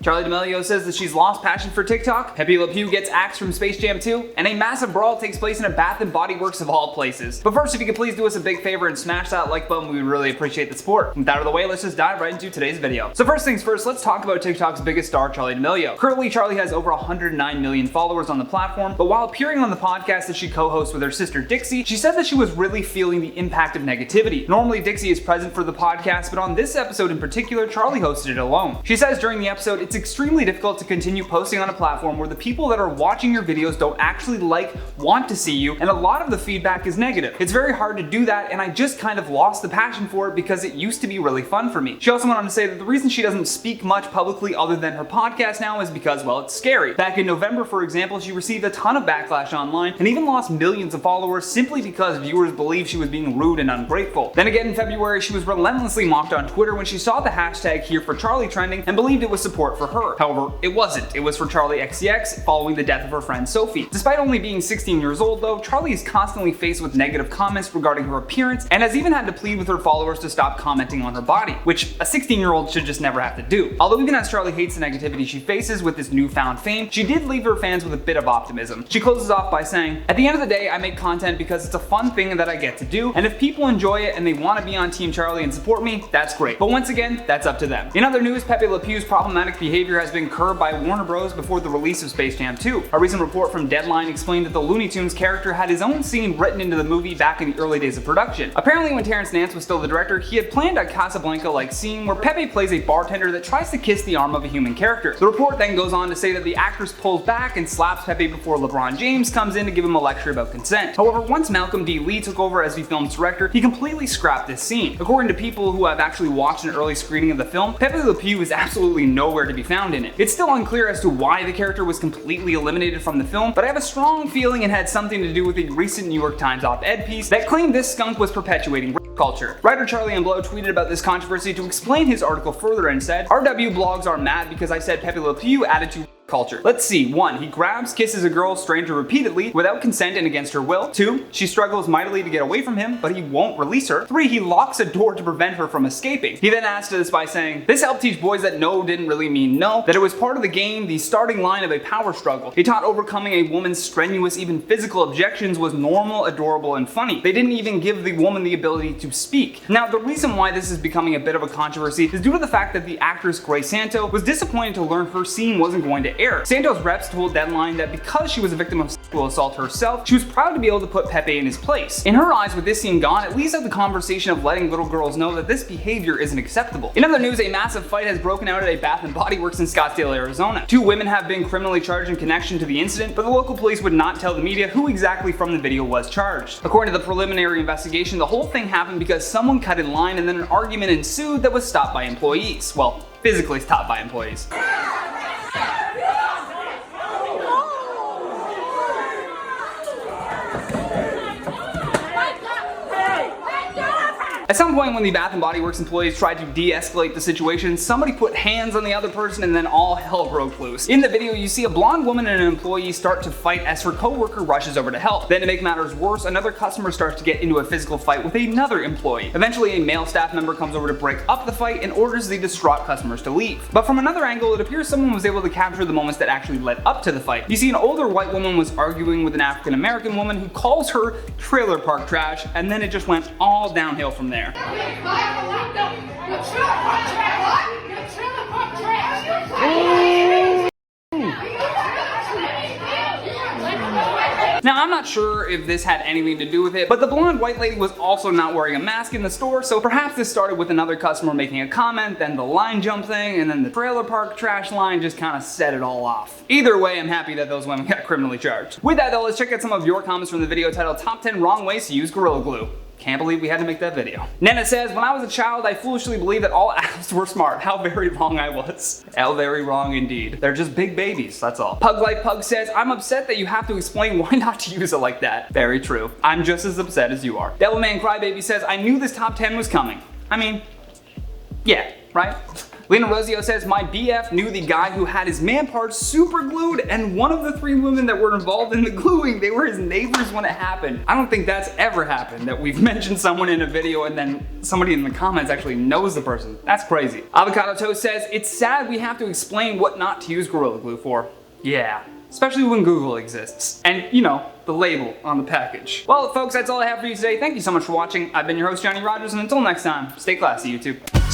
Charli D'Amelio says that she's lost passion for TikTok, Pepe Le Pew gets axed from Space Jam 2, and a massive brawl takes place in a Bath & Body Works of all places. But first, if you could please do us a big favor and smash that like button, we would really appreciate the support. With that out of the way, let's just dive right into today's video. So first things first, let's talk about TikTok's biggest star, Charli D'Amelio. Currently, Charli has over 109 million followers on the platform, but while appearing on the podcast that she co-hosts with her sister Dixie, she said that she was really feeling the impact of negativity. Normally, Dixie is present for the podcast, but on this episode in particular, Charli hosted it alone. She says during the episode, it's extremely difficult to continue posting on a platform where the people that are watching your videos don't actually want to see you, and a lot of the feedback is negative. It's very hard to do that, and I just kind of lost the passion for it because it used to be really fun for me. She also went on to say that the reason she doesn't speak much publicly other than her podcast now is because, well, it's scary. Back in November, for example, she received a ton of backlash online and even lost millions of followers simply because viewers believed she was being rude and ungrateful. Then again in February, she was relentlessly mocked on Twitter when she saw the hashtag #HereForCharli trending and believed it was support for her. However, it wasn't. It was for Charli XCX following the death of her friend Sophie. Despite only being 16 years old though, Charli is constantly faced with negative comments regarding her appearance and has even had to plead with her followers to stop commenting on her body, which a 16-year-old should just never have to do. Although even as Charli hates the negativity she faces with this newfound fame, she did leave her fans with a bit of optimism. She closes off by saying, "At the end of the day, I make content because it's a fun thing that I get to do, and if people enjoy it and they want to be on Team Charli and support me, that's great. But once again, that's up to them." In other news, Pepe Le Pew's problematic behavior has been curbed by Warner Bros. Before the release of Space Jam 2. A recent report from Deadline explained that the Looney Tunes character had his own scene written into the movie back in the early days of production. Apparently, when Terrence Nance was still the director, he had planned a Casablanca-like scene where Pepe plays a bartender that tries to kiss the arm of a human character. The report then goes on to say that the actress pulls back and slaps Pepe before LeBron James comes in to give him a lecture about consent. However, once Malcolm D. Lee took over as the film's director, he completely scrapped this scene. According to people who have actually watched an early screening of the film, Pepe Le Pew is absolutely nowhere to be found in it. It's still unclear as to why the character was completely eliminated from the film, but I have a strong feeling it had something to do with a recent New York Times op-ed piece that claimed this skunk was perpetuating rape culture. Writer Charlie Blow tweeted about this controversy to explain his article further and said, "RW blogs are mad because I said Pepe Le Pew added to culture. Let's see. 1. He grabs, kisses a girl stranger repeatedly without consent and against her will. 2. She struggles mightily to get away from him, but he won't release her. 3. He locks a door to prevent her from escaping." He then adds to this by saying, "This helped teach boys that no didn't really mean no, that it was part of the game, the starting line of a power struggle. He taught overcoming a woman's strenuous, even physical objections was normal, adorable, and funny. They didn't even give the woman the ability to speak." Now, the reason why this is becoming a bit of a controversy is due to the fact that the actress Grace Santo was disappointed to learn her scene wasn't going to air. Santo's reps told Deadline that because she was a victim of sexual assault herself, she was proud to be able to put Pepe in his place. In her eyes, with this scene gone, it leaves out the conversation of letting little girls know that this behavior isn't acceptable. In other news, a massive fight has broken out at a Bath & Body Works in Scottsdale, Arizona. 2 women have been criminally charged in connection to the incident, but the local police would not tell the media who exactly from the video was charged. According to the preliminary investigation, the whole thing happened because someone cut in line and then an argument ensued that was stopped by employees. Well, physically stopped by employees. At some point when the Bath & Body Works employees tried to de-escalate the situation, somebody put hands on the other person and then all hell broke loose. In the video, you see a blonde woman and an employee start to fight as her co-worker rushes over to help. Then to make matters worse, another customer starts to get into a physical fight with another employee. Eventually, a male staff member comes over to break up the fight and orders the distraught customers to leave. But from another angle, it appears someone was able to capture the moments that actually led up to the fight. You see an older white woman was arguing with an African American woman who calls her trailer park trash, and then it just went all downhill from there. Now, I'm not sure if this had anything to do with it, but the blonde white lady was also not wearing a mask in the store, so perhaps this started with another customer making a comment, then the line jump thing, and then the trailer park trash line just kind of set it all off. Either way, I'm happy that those women got criminally charged. With that though, let's check out some of your comments from the video titled Top 10 Wrong Ways to Use Gorilla Glue. Can't believe we had to make that video. Nana says, "When I was a child, I foolishly believed that all adults were smart. How very wrong I was." How very wrong indeed. They're just big babies, that's all. Pug Like Pug says, "I'm upset that you have to explain why not to use it like that." Very true. I'm just as upset as you are. Devilman Crybaby says, "I knew this top 10 was coming." I mean, yeah, right? Lena Rosio says, my BF knew the guy who had his man parts super glued, and one of the 3 women that were involved in the gluing, they were his neighbors when it happened. I don't think that's ever happened, that we've mentioned someone in a video and then somebody in the comments actually knows the person. That's crazy. Avocado Toast says, it's sad we have to explain what not to use Gorilla Glue for. Yeah. Especially when Google exists. And, you know, the label on the package. Well, folks, that's all I have for you today. Thank you so much for watching. I've been your host, Johnny Rogers, and until next time, stay classy, YouTube.